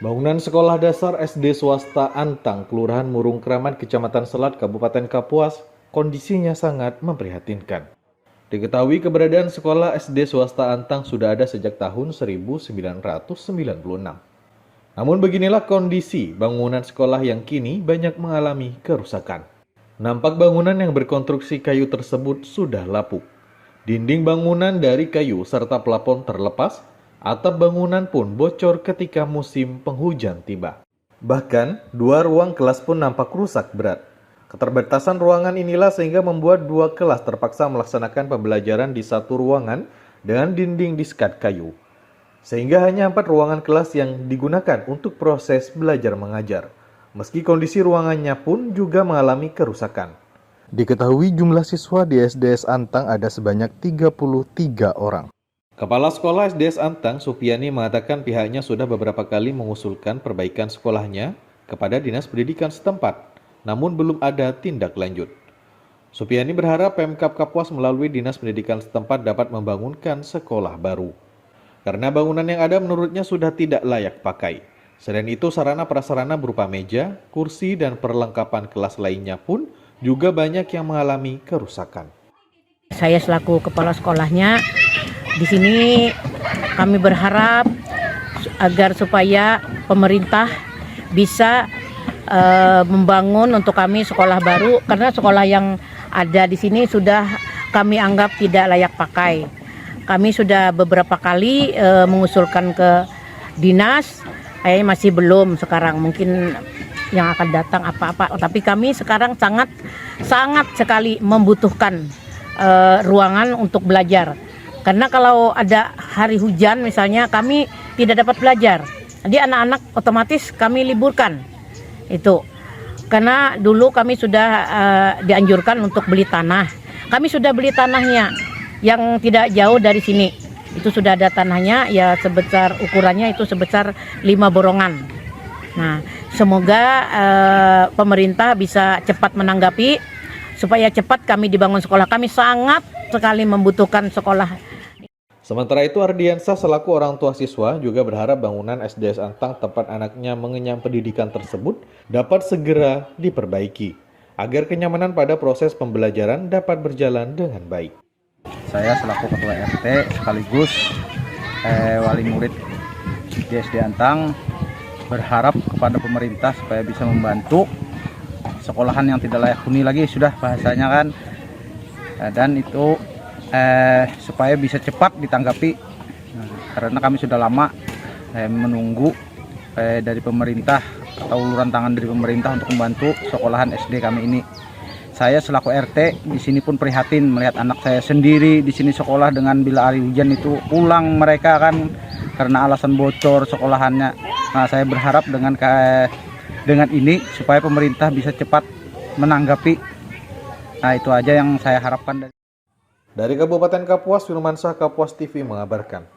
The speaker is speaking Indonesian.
Bangunan sekolah dasar SD swasta Antang, Kelurahan Murung Kraman, Kecamatan Selat, Kabupaten Kapuas, kondisinya sangat memprihatinkan. Diketahui keberadaan sekolah SD swasta Antang sudah ada sejak tahun 1996. Namun beginilah kondisi bangunan sekolah yang kini banyak mengalami kerusakan. Nampak bangunan yang berkonstruksi kayu tersebut sudah lapuk. Dinding bangunan dari kayu serta plafon terlepas, atap bangunan pun bocor ketika musim penghujan tiba. Bahkan, dua ruang kelas pun nampak rusak berat. Keterbatasan ruangan inilah sehingga membuat dua kelas terpaksa melaksanakan pembelajaran di satu ruangan dengan dinding diskat kayu. Sehingga hanya 4 ruangan kelas yang digunakan untuk proses belajar mengajar. Meski kondisi ruangannya pun juga mengalami kerusakan. Diketahui jumlah siswa di SDS Antang ada sebanyak 33 orang. Kepala Sekolah SDS Antang, Supiani, mengatakan pihaknya sudah beberapa kali mengusulkan perbaikan sekolahnya kepada Dinas Pendidikan setempat, namun belum ada tindak lanjut. Supiani berharap Pemkab Kapuas melalui Dinas Pendidikan setempat dapat membangunkan sekolah baru. Karena bangunan yang ada menurutnya sudah tidak layak pakai. Selain itu, sarana prasarana berupa meja, kursi, dan perlengkapan kelas lainnya pun juga banyak yang mengalami kerusakan. Saya selaku kepala sekolahnya, di sini kami berharap agar supaya pemerintah bisa membangun untuk kami sekolah baru, karena sekolah yang ada di sini sudah kami anggap tidak layak pakai. Kami sudah beberapa kali mengusulkan ke dinas, kayaknya masih belum sekarang, mungkin yang akan datang apa-apa. Tapi kami sekarang sangat sekali membutuhkan ruangan untuk belajar. Karena kalau ada hari hujan misalnya, kami tidak dapat belajar. Jadi anak-anak otomatis kami liburkan. Itu karena dulu kami sudah dianjurkan untuk beli tanah. Kami sudah beli tanahnya yang tidak jauh dari sini. Itu sudah ada tanahnya, ya sebesar ukurannya itu sebesar 5 borongan. Nah, semoga pemerintah bisa cepat menanggapi supaya cepat kami dibangun sekolah. Kami sangat sekali membutuhkan sekolah. Sementara itu, Ardiansah selaku orang tua siswa juga berharap bangunan SDS Antang tempat anaknya mengenyam pendidikan tersebut dapat segera diperbaiki agar kenyamanan pada proses pembelajaran dapat berjalan dengan baik. Saya selaku ketua RT sekaligus wali murid di SD Antang berharap kepada pemerintah supaya bisa membantu sekolahan yang tidak layak huni lagi, sudah bahasanya kan, dan itu supaya bisa cepat ditanggapi, karena kami sudah lama menunggu dari pemerintah atau uluran tangan dari pemerintah untuk membantu sekolahan SD kami ini. Saya selaku RT di sini pun prihatin melihat anak saya sendiri di sini sekolah dengan bila hari hujan itu pulang mereka kan karena alasan bocor sekolahannya. Nah, saya berharap dengan ini supaya pemerintah bisa cepat menanggapi. Nah, itu aja yang saya harapkan. Dari Kabupaten Kapuas, Firmansyah, Kapuas TV mengabarkan.